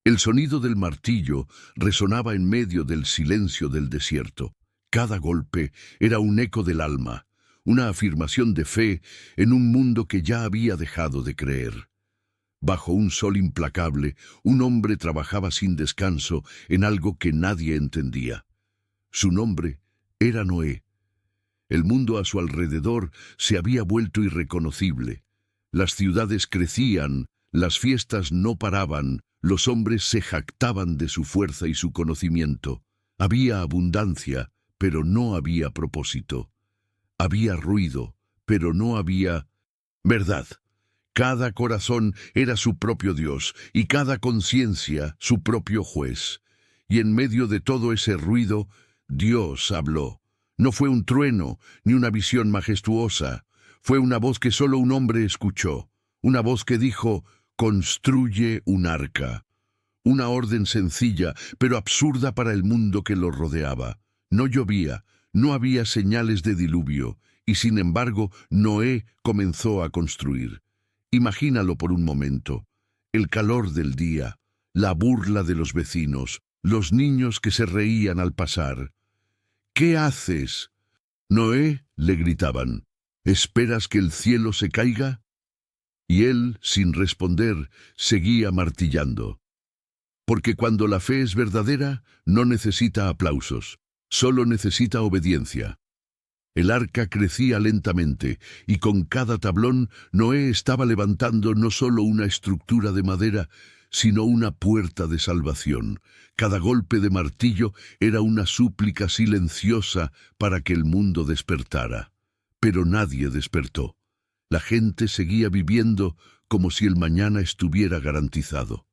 El sonido del martillo resonaba en medio del silencio del desierto. Cada golpe era un eco del alma, una afirmación de fe en un mundo que ya había dejado de creer. Bajo un sol implacable, un hombre trabajaba sin descanso en algo que nadie entendía. Su nombre era Noé. El mundo a su alrededor se había vuelto irreconocible. Las ciudades crecían, las fiestas no paraban, los hombres se jactaban de su fuerza y su conocimiento. Había abundancia, pero no había propósito. Había ruido, pero no había verdad. Cada corazón era su propio Dios y cada conciencia su propio juez. Y en medio de todo ese ruido, Dios habló. No fue un trueno ni una visión majestuosa. Fue una voz que solo un hombre escuchó. Una voz que dijo: construye un arca. Una orden sencilla, pero absurda para el mundo que lo rodeaba. No llovía, no había señales de diluvio, y sin embargo Noé comenzó a construir. Imagínalo por un momento. El calor del día, la burla de los vecinos, los niños que se reían al pasar. ¿Qué haces? Noé, le gritaban. ¿Esperas que el cielo se caiga? Y él, sin responder, seguía martillando. Porque cuando la fe es verdadera, no necesita aplausos, solo necesita obediencia. El arca crecía lentamente, y con cada tablón Noé estaba levantando no solo una estructura de madera, sino una puerta de salvación. Cada golpe de martillo era una súplica silenciosa para que el mundo despertara. Pero nadie despertó. La gente seguía viviendo como si el mañana estuviera garantizado.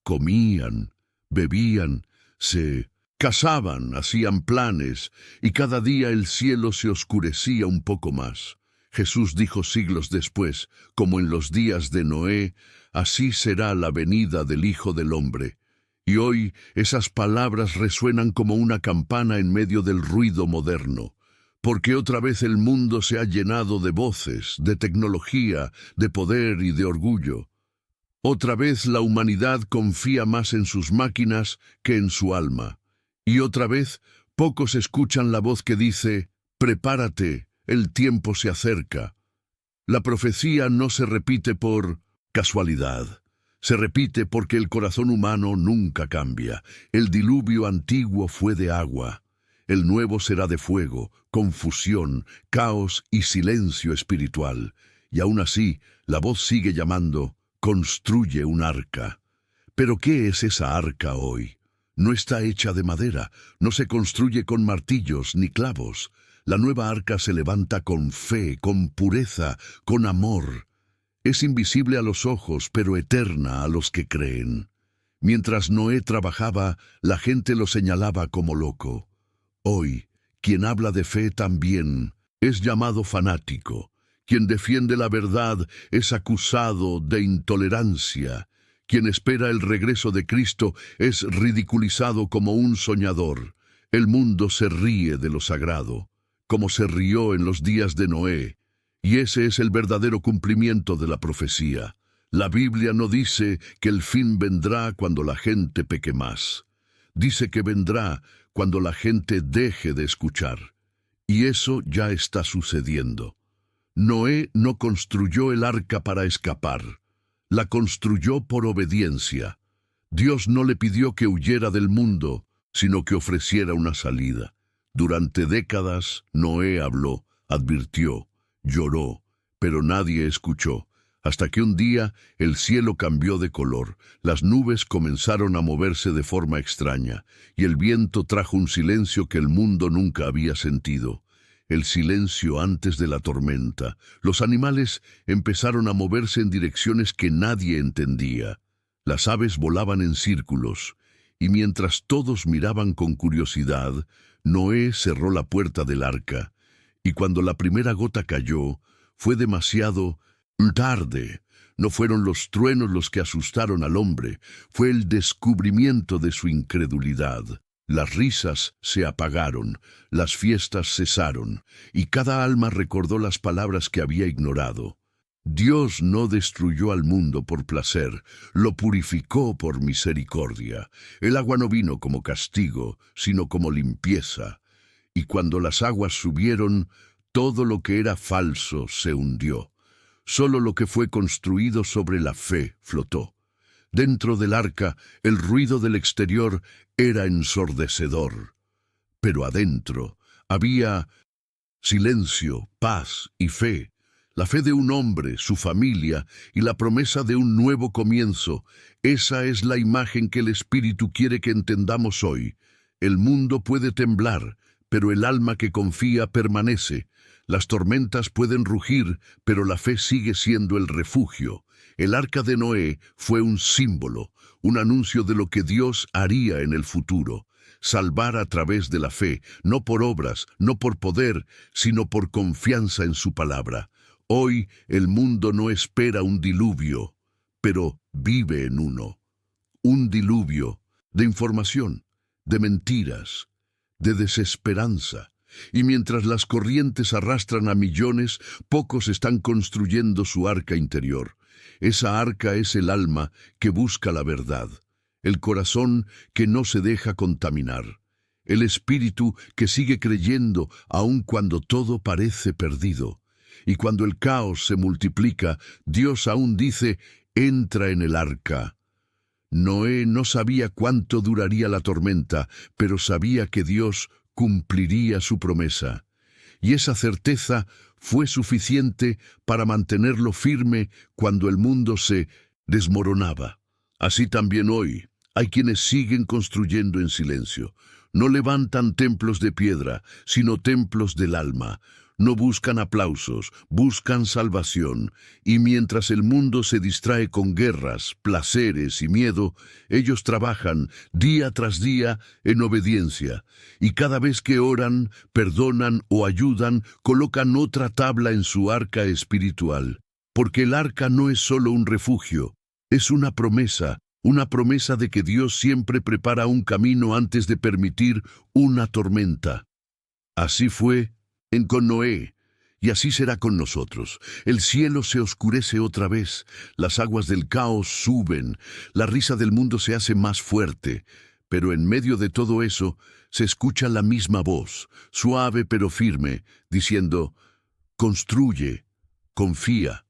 Comían, bebían, se casaban, hacían planes, y cada día el cielo se oscurecía un poco más. Jesús dijo siglos después, como en los días de Noé, así será la venida del Hijo del Hombre. Y hoy esas palabras resuenan como una campana en medio del ruido moderno. Porque otra vez el mundo se ha llenado de voces, de tecnología, de poder y de orgullo. Otra vez la humanidad confía más en sus máquinas que en su alma. Y otra vez pocos escuchan la voz que dice: prepárate, el tiempo se acerca. La profecía no se repite por casualidad. Se repite porque el corazón humano nunca cambia. El diluvio antiguo fue de agua. El nuevo será de fuego, confusión, caos y silencio espiritual. Y aún así, la voz sigue llamando: construye un arca. ¿Pero qué es esa arca hoy? No está hecha de madera, no se construye con martillos ni clavos. La nueva arca se levanta con fe, con pureza, con amor. Es invisible a los ojos, pero eterna a los que creen. Mientras Noé trabajaba, la gente lo señalaba como loco. Hoy, quien habla de fe también es llamado fanático. Quien defiende la verdad es acusado de intolerancia. Quien espera el regreso de Cristo es ridiculizado como un soñador. El mundo se ríe de lo sagrado, como se rió en los días de Noé. Y ese es el verdadero cumplimiento de la profecía. La Biblia no dice que el fin vendrá cuando la gente peque más. Dice que vendrá cuando la gente deje de escuchar. Y eso ya está sucediendo. Noé no construyó el arca para escapar. La construyó por obediencia. Dios no le pidió que huyera del mundo, sino que ofreciera una salida. Durante décadas, Noé habló, advirtió, lloró, pero nadie escuchó. Hasta que un día el cielo cambió de color, las nubes comenzaron a moverse de forma extraña, y el viento trajo un silencio que el mundo nunca había sentido. El silencio antes de la tormenta. Los animales empezaron a moverse en direcciones que nadie entendía. Las aves volaban en círculos, y mientras todos miraban con curiosidad, Noé cerró la puerta del arca, y cuando la primera gota cayó, fue demasiado tarde. No fueron los truenos los que asustaron al hombre, fue el descubrimiento de su incredulidad. Las risas se apagaron, las fiestas cesaron, y cada alma recordó las palabras que había ignorado. Dios no destruyó al mundo por placer, lo purificó por misericordia. El agua no vino como castigo, sino como limpieza. Y cuando las aguas subieron, todo lo que era falso se hundió. Solo lo que fue construido sobre la fe flotó. Dentro del arca, el ruido del exterior era ensordecedor. Pero adentro había silencio, paz y fe. La fe de un hombre, su familia y la promesa de un nuevo comienzo. Esa es la imagen que el Espíritu quiere que entendamos hoy. El mundo puede temblar, pero el alma que confía permanece. Las tormentas pueden rugir, pero la fe sigue siendo el refugio. El arca de Noé fue un símbolo, un anuncio de lo que Dios haría en el futuro. Salvar a través de la fe, no por obras, no por poder, sino por confianza en su palabra. Hoy el mundo no espera un diluvio, pero vive en uno. Un diluvio de información, de mentiras, de desesperanza. Y mientras las corrientes arrastran a millones, pocos están construyendo su arca interior. Esa arca es el alma que busca la verdad, el corazón que no se deja contaminar, el espíritu que sigue creyendo aun cuando todo parece perdido. Y cuando el caos se multiplica, Dios aún dice, entra en el arca. Noé no sabía cuánto duraría la tormenta, pero sabía que Dios cumpliría su promesa. Y esa certeza fue suficiente para mantenerlo firme cuando el mundo se desmoronaba. Así también hoy hay quienes siguen construyendo en silencio. No levantan templos de piedra, sino templos del alma. No buscan aplausos, buscan salvación, y mientras el mundo se distrae con guerras, placeres y miedo, ellos trabajan día tras día en obediencia, y cada vez que oran, perdonan o ayudan, colocan otra tabla en su arca espiritual, porque el arca no es solo un refugio, es una promesa de que Dios siempre prepara un camino antes de permitir una tormenta. Así fue con Noé, y así será con nosotros. El cielo se oscurece otra vez, las aguas del caos suben, la risa del mundo se hace más fuerte, pero en medio de todo eso se escucha la misma voz, suave pero firme, diciendo, construye, confía,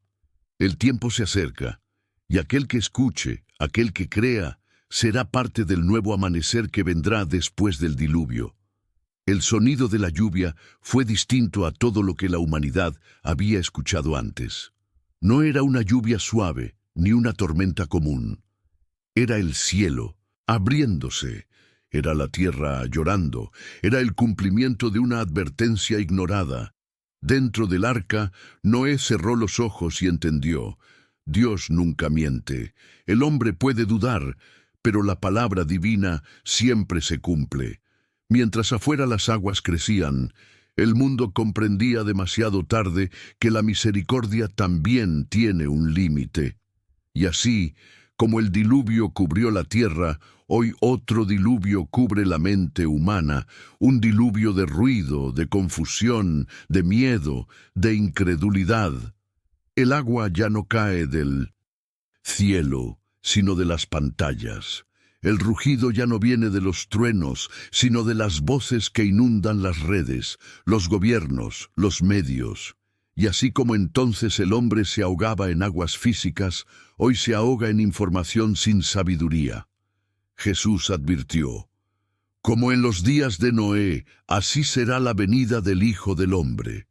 el tiempo se acerca, y aquel que escuche, aquel que crea, será parte del nuevo amanecer que vendrá después del diluvio. El sonido de la lluvia fue distinto a todo lo que la humanidad había escuchado antes. No era una lluvia suave, ni una tormenta común. Era el cielo, abriéndose. Era la tierra llorando. Era el cumplimiento de una advertencia ignorada. Dentro del arca, Noé cerró los ojos y entendió. Dios nunca miente. El hombre puede dudar, pero la palabra divina siempre se cumple. Mientras afuera las aguas crecían, el mundo comprendía demasiado tarde que la misericordia también tiene un límite. Y así, como el diluvio cubrió la tierra, hoy otro diluvio cubre la mente humana, un diluvio de ruido, de confusión, de miedo, de incredulidad. El agua ya no cae del cielo, sino de las pantallas. El rugido ya no viene de los truenos, sino de las voces que inundan las redes, los gobiernos, los medios. Y así como entonces el hombre se ahogaba en aguas físicas, hoy se ahoga en información sin sabiduría. Jesús advirtió, como en los días de Noé, así será la venida del Hijo del Hombre.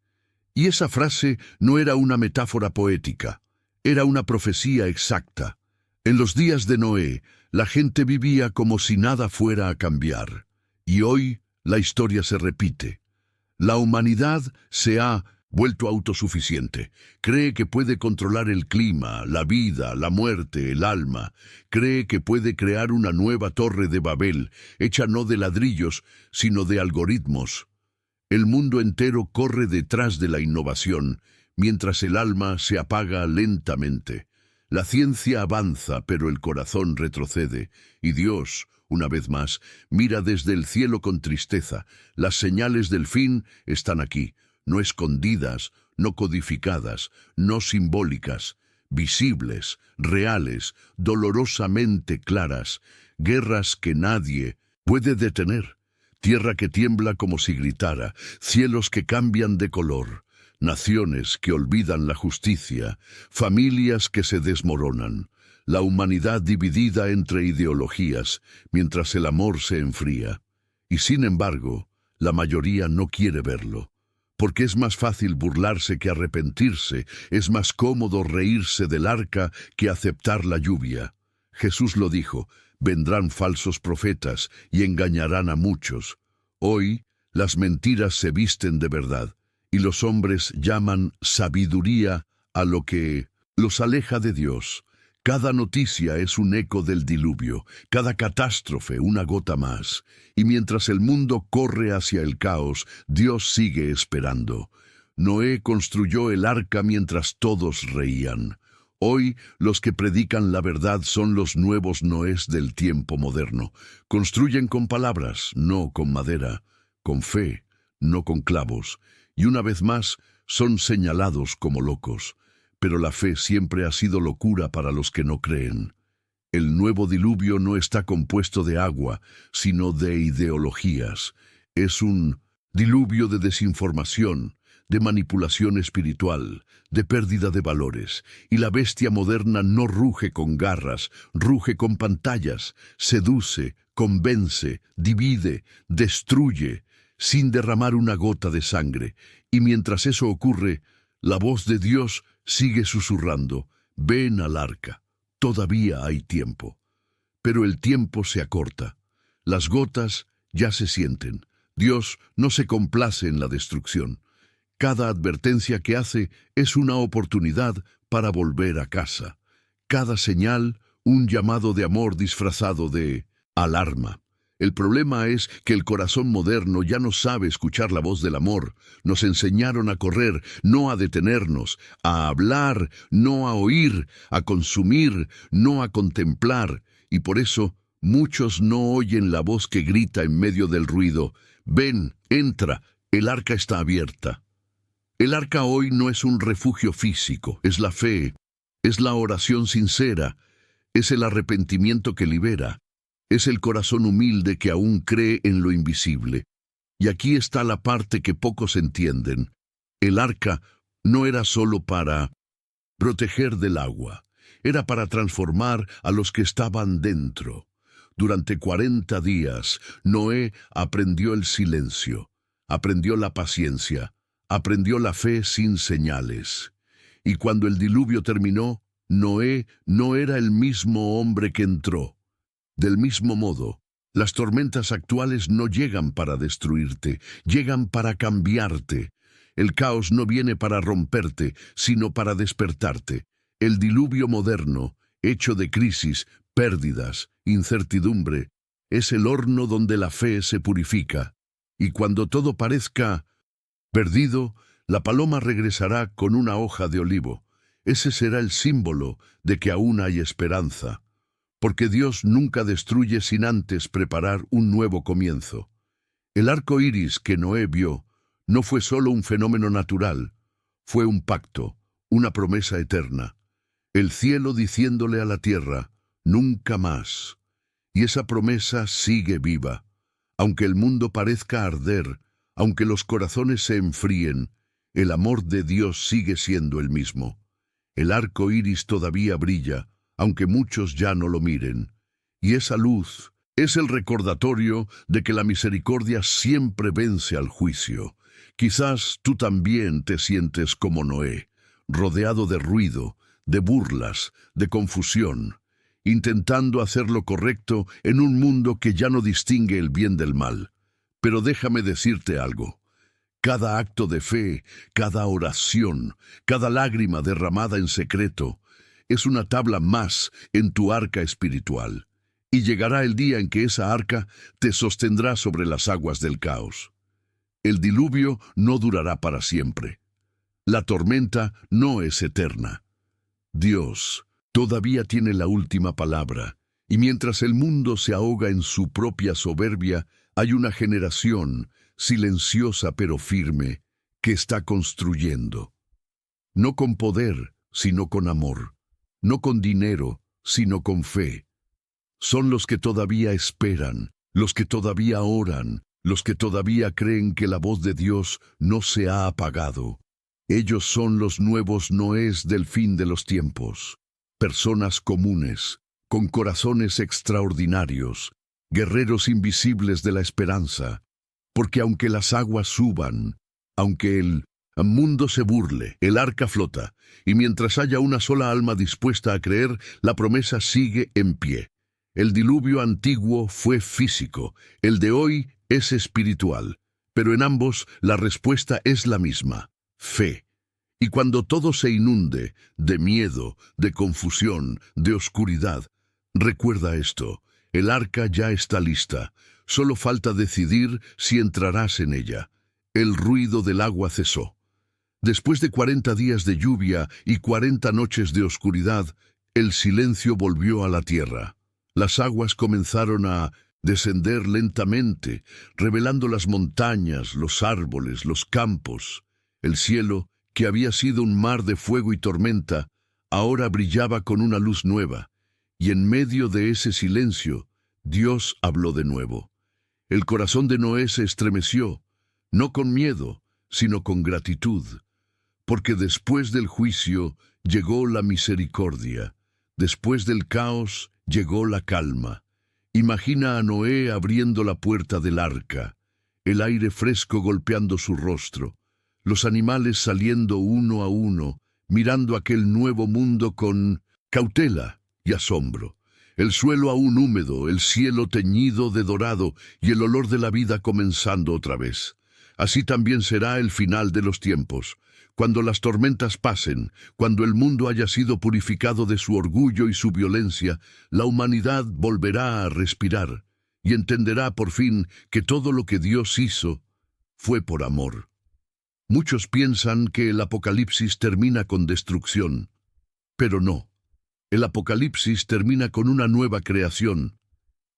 Y esa frase no era una metáfora poética, era una profecía exacta. En los días de Noé, la gente vivía como si nada fuera a cambiar. Y hoy la historia se repite. La humanidad se ha vuelto autosuficiente. Cree que puede controlar el clima, la vida, la muerte, el alma. Cree que puede crear una nueva torre de Babel, hecha no de ladrillos, sino de algoritmos. El mundo entero corre detrás de la innovación, mientras el alma se apaga lentamente. La ciencia avanza, pero el corazón retrocede, y Dios, una vez más, mira desde el cielo con tristeza. Las señales del fin están aquí. no escondidas, no codificadas, no simbólicas, visibles, reales, dolorosamente claras, guerras que nadie puede detener, tierra que tiembla como si gritara, cielos que cambian de color, naciones que olvidan la justicia, familias que se desmoronan, la humanidad dividida entre ideologías, mientras el amor se enfría. Y sin embargo, la mayoría no quiere verlo, porque es más fácil burlarse que arrepentirse, es más cómodo reírse del arca que aceptar la lluvia. Jesús lo dijo: vendrán falsos profetas y engañarán a muchos. Hoy, las mentiras se visten de verdad, y los hombres llaman sabiduría a lo que los aleja de Dios. Cada noticia es un eco del diluvio, cada catástrofe una gota más. Y mientras el mundo corre hacia el caos, Dios sigue esperando. Noé construyó el arca mientras todos reían. Hoy, los que predican la verdad son los nuevos Noés del tiempo moderno. Construyen con palabras, no con madera, con fe, no con clavos. Y una vez más, son señalados como locos. Pero la fe siempre ha sido locura para los que no creen. El nuevo diluvio no está compuesto de agua, sino de ideologías. Es un diluvio de desinformación, de manipulación espiritual, de pérdida de valores. Y la bestia moderna no ruge con garras, ruge con pantallas, seduce, convence, divide, destruye, sin derramar una gota de sangre. Y mientras eso ocurre, la voz de Dios sigue susurrando: ven al arca, todavía hay tiempo. Pero el tiempo se acorta. Las gotas ya se sienten. Dios no se complace en la destrucción. Cada advertencia que hace es una oportunidad para volver a casa. Cada señal, un llamado de amor disfrazado de alarma. El problema es que el corazón moderno ya no sabe escuchar la voz del amor. Nos enseñaron a correr, no a detenernos, a hablar, no a oír, a consumir, no a contemplar. Y por eso muchos no oyen la voz que grita en medio del ruido: ven, entra, el arca está abierta. El arca hoy no es un refugio físico, es la fe, es la oración sincera, es el arrepentimiento que libera. Es el corazón humilde que aún cree en lo invisible. Y aquí está la parte que pocos entienden. El arca no era solo para proteger del agua, era para transformar a los que estaban dentro. Durante 40 días, Noé aprendió el silencio, aprendió la paciencia, aprendió la fe sin señales. Y cuando el diluvio terminó, Noé no era el mismo hombre que entró. Del mismo modo, las tormentas actuales no llegan para destruirte, llegan para cambiarte. El caos no viene para romperte, sino para despertarte. El diluvio moderno, hecho de crisis, pérdidas, incertidumbre, es el horno donde la fe se purifica. Y cuando todo parezca perdido, la paloma regresará con una hoja de olivo. Ese será el símbolo de que aún hay esperanza. Porque Dios nunca destruye sin antes preparar un nuevo comienzo. El arco iris que Noé vio no fue solo un fenómeno natural, fue un pacto, una promesa eterna. El cielo diciéndole a la tierra: nunca más. Y esa promesa sigue viva. Aunque el mundo parezca arder, aunque los corazones se enfríen, el amor de Dios sigue siendo el mismo. El arco iris todavía brilla, aunque muchos ya no lo miren. Y esa luz es el recordatorio de que la misericordia siempre vence al juicio. Quizás tú también te sientes como Noé, rodeado de ruido, de burlas, de confusión, intentando hacer lo correcto en un mundo que ya no distingue el bien del mal. Pero déjame decirte algo. Cada acto de fe, cada oración, cada lágrima derramada en secreto, es una tabla más en tu arca espiritual, y llegará el día en que esa arca te sostendrá sobre las aguas del caos. El diluvio no durará para siempre. La tormenta no es eterna. Dios todavía tiene la última palabra, y mientras el mundo se ahoga en su propia soberbia, hay una generación, silenciosa pero firme, que está construyendo. No con poder, sino con amor. No con dinero, sino con fe. Son los que todavía esperan, los que todavía oran, los que todavía creen que la voz de Dios no se ha apagado. Ellos son los nuevos Noés del fin de los tiempos. Personas comunes, con corazones extraordinarios, guerreros invisibles de la esperanza. Porque aunque las aguas suban, aunque el mundo se burle, el arca flota, y mientras haya una sola alma dispuesta a creer, la promesa sigue en pie. El diluvio antiguo fue físico, el de hoy es espiritual, pero en ambos la respuesta es la misma: fe. Y cuando todo se inunde de miedo, de confusión, de oscuridad, recuerda esto: el arca ya está lista, solo falta decidir si entrarás en ella. El ruido del agua cesó. Después de 40 días de lluvia y 40 noches de oscuridad, el silencio volvió a la tierra. Las aguas comenzaron a descender lentamente, revelando las montañas, los árboles, los campos. El cielo, que había sido un mar de fuego y tormenta, ahora brillaba con una luz nueva. Y en medio de ese silencio, Dios habló de nuevo. El corazón de Noé se estremeció, no con miedo, sino con gratitud. Porque después del juicio llegó la misericordia. Después del caos llegó la calma. Imagina a Noé abriendo la puerta del arca, el aire fresco golpeando su rostro, los animales saliendo uno a uno, mirando aquel nuevo mundo con cautela y asombro. El suelo aún húmedo, el cielo teñido de dorado y el olor de la vida comenzando otra vez. Así también será el final de los tiempos. Cuando las tormentas pasen, cuando el mundo haya sido purificado de su orgullo y su violencia, la humanidad volverá a respirar y entenderá por fin que todo lo que Dios hizo fue por amor. Muchos piensan que el Apocalipsis termina con destrucción, pero no. El Apocalipsis termina con una nueva creación.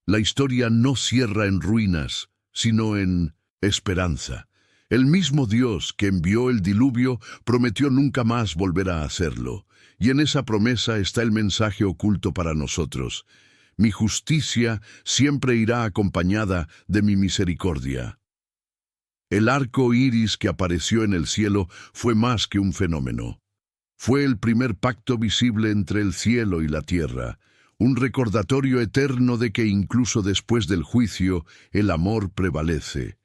La historia no cierra en ruinas, sino en esperanza. El mismo Dios que envió el diluvio prometió nunca más volver a hacerlo, y en esa promesa está el mensaje oculto para nosotros: mi justicia siempre irá acompañada de mi misericordia. El arco iris que apareció en el cielo fue más que un fenómeno. Fue el primer pacto visible entre el cielo y la tierra, un recordatorio eterno de que incluso después del juicio el amor prevalece.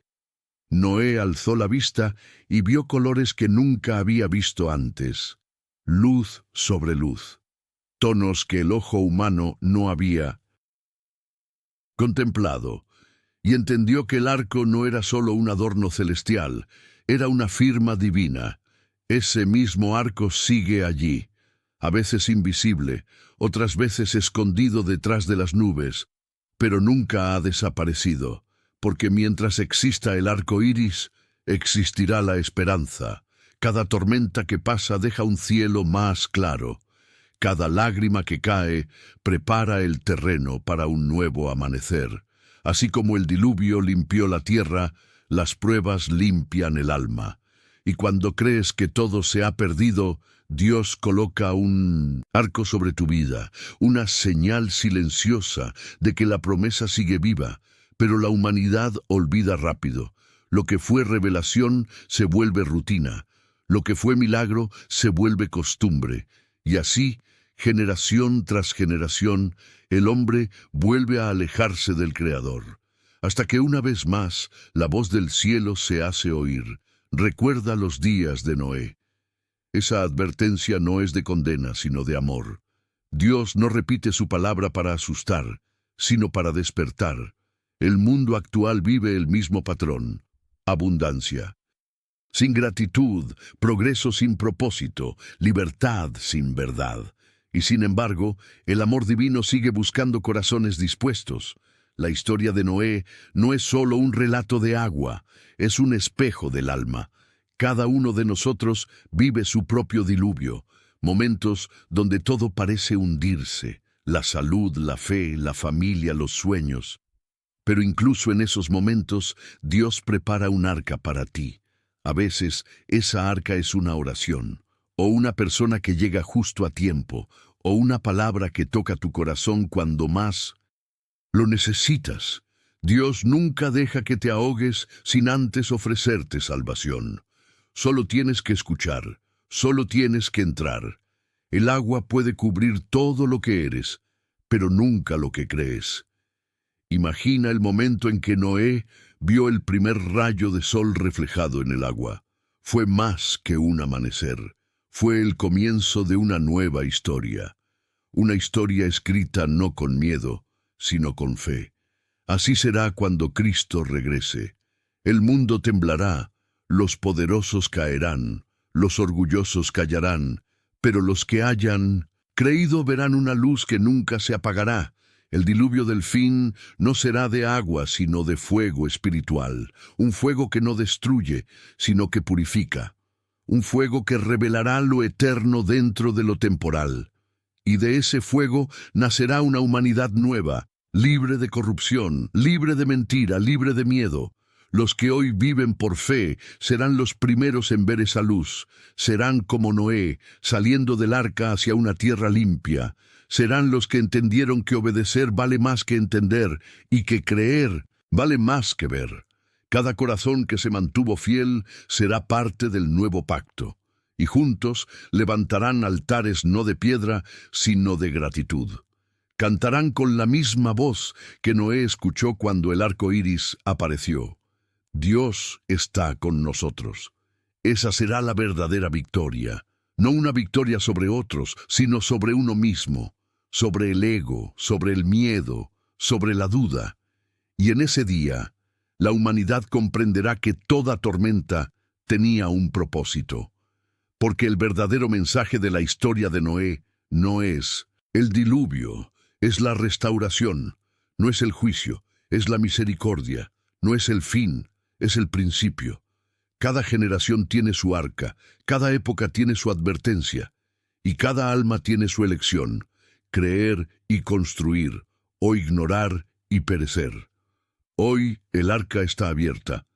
Noé alzó la vista y vio colores que nunca había visto antes. Luz sobre luz. Tonos que el ojo humano no había contemplado. Y entendió que el arco no era solo un adorno celestial, era una firma divina. Ese mismo arco sigue allí, a veces invisible, otras veces escondido detrás de las nubes, pero nunca ha desaparecido. Porque mientras exista el arco iris, existirá la esperanza. Cada tormenta que pasa deja un cielo más claro. Cada lágrima que cae prepara el terreno para un nuevo amanecer. Así como el diluvio limpió la tierra, las pruebas limpian el alma. Y cuando crees que todo se ha perdido, Dios coloca un arco sobre tu vida, una señal silenciosa de que la promesa sigue viva. Pero la humanidad olvida rápido. Lo que fue revelación se vuelve rutina. Lo que fue milagro se vuelve costumbre. Y así, generación tras generación, el hombre vuelve a alejarse del Creador. Hasta que una vez más la voz del cielo se hace oír. Recuerda los días de Noé. Esa advertencia no es de condena, sino de amor. Dios no repite su palabra para asustar, sino para despertar. El mundo actual vive el mismo patrón: abundancia sin gratitud, progreso sin propósito, libertad sin verdad. Y sin embargo, el amor divino sigue buscando corazones dispuestos. La historia de Noé no es solo un relato de agua, es un espejo del alma. Cada uno de nosotros vive su propio diluvio, momentos donde todo parece hundirse: la salud, la fe, la familia, los sueños. Pero incluso en esos momentos, Dios prepara un arca para ti. A veces, esa arca es una oración, o una persona que llega justo a tiempo, o una palabra que toca tu corazón cuando más lo necesitas. Dios nunca deja que te ahogues sin antes ofrecerte salvación. Solo tienes que escuchar, solo tienes que entrar. El agua puede cubrir todo lo que eres, pero nunca lo que crees. Imagina el momento en que Noé vio el primer rayo de sol reflejado en el agua. Fue más que un amanecer. Fue el comienzo de una nueva historia. Una historia escrita no con miedo, sino con fe. Así será cuando Cristo regrese. El mundo temblará, los poderosos caerán, los orgullosos callarán, pero los que hayan creído verán una luz que nunca se apagará. El diluvio del fin no será de agua, sino de fuego espiritual, un fuego que no destruye, sino que purifica, un fuego que revelará lo eterno dentro de lo temporal. Y de ese fuego nacerá una humanidad nueva, libre de corrupción, libre de mentira, libre de miedo. Los que hoy viven por fe serán los primeros en ver esa luz. Serán como Noé, saliendo del arca hacia una tierra limpia. Serán los que entendieron que obedecer vale más que entender y que creer vale más que ver. Cada corazón que se mantuvo fiel será parte del nuevo pacto. Y juntos levantarán altares no de piedra, sino de gratitud. Cantarán con la misma voz que Noé escuchó cuando el arco iris apareció. Dios está con nosotros. Esa será la verdadera victoria. No una victoria sobre otros, sino sobre uno mismo, sobre el ego, sobre el miedo, sobre la duda. Y en ese día, la humanidad comprenderá que toda tormenta tenía un propósito. Porque el verdadero mensaje de la historia de Noé no es el diluvio, es la restauración, no es el juicio, es la misericordia, no es el fin, es el principio. Cada generación tiene su arca, cada época tiene su advertencia, y cada alma tiene su elección, creer y construir, o ignorar y perecer. Hoy el arca está abierta,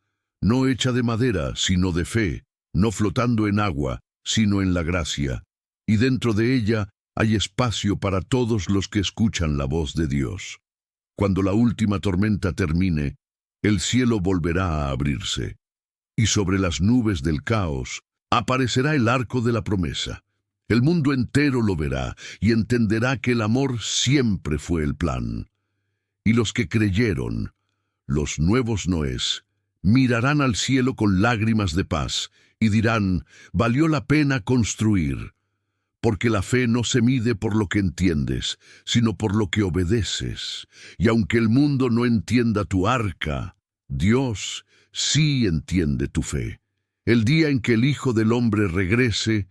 no hecha de madera, sino de fe, no flotando en agua, sino en la gracia, y dentro de ella hay espacio para todos los que escuchan la voz de Dios. Cuando la última tormenta termine, el cielo volverá a abrirse, y sobre las nubes del caos aparecerá el arco de la promesa. El mundo entero lo verá y entenderá que el amor siempre fue el plan. Y los que creyeron, los nuevos Noés, mirarán al cielo con lágrimas de paz y dirán, valió la pena construir, porque la fe no se mide por lo que entiendes, sino por lo que obedeces. Y aunque el mundo no entienda tu arca, Dios sí entiende tu fe. El día en que el Hijo del Hombre regrese,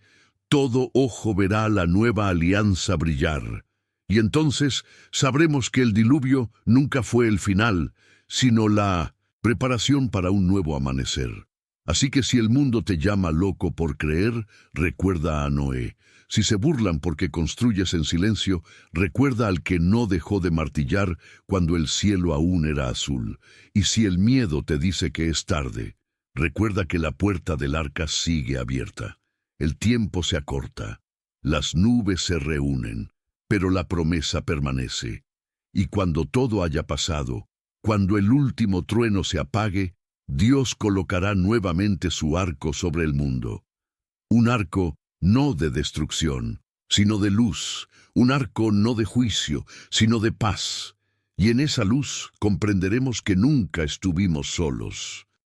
todo ojo verá la nueva alianza brillar. Y entonces sabremos que el diluvio nunca fue el final, sino la preparación para un nuevo amanecer. Así que si el mundo te llama loco por creer, recuerda a Noé. Si se burlan porque construyes en silencio, recuerda al que no dejó de martillar cuando el cielo aún era azul. Y si el miedo te dice que es tarde, recuerda que la puerta del arca sigue abierta. El tiempo se acorta, las nubes se reúnen, pero la promesa permanece. Y cuando todo haya pasado, cuando el último trueno se apague, Dios colocará nuevamente su arco sobre el mundo. Un arco no de destrucción, sino de luz. Un arco no de juicio, sino de paz. Y en esa luz comprenderemos que nunca estuvimos solos.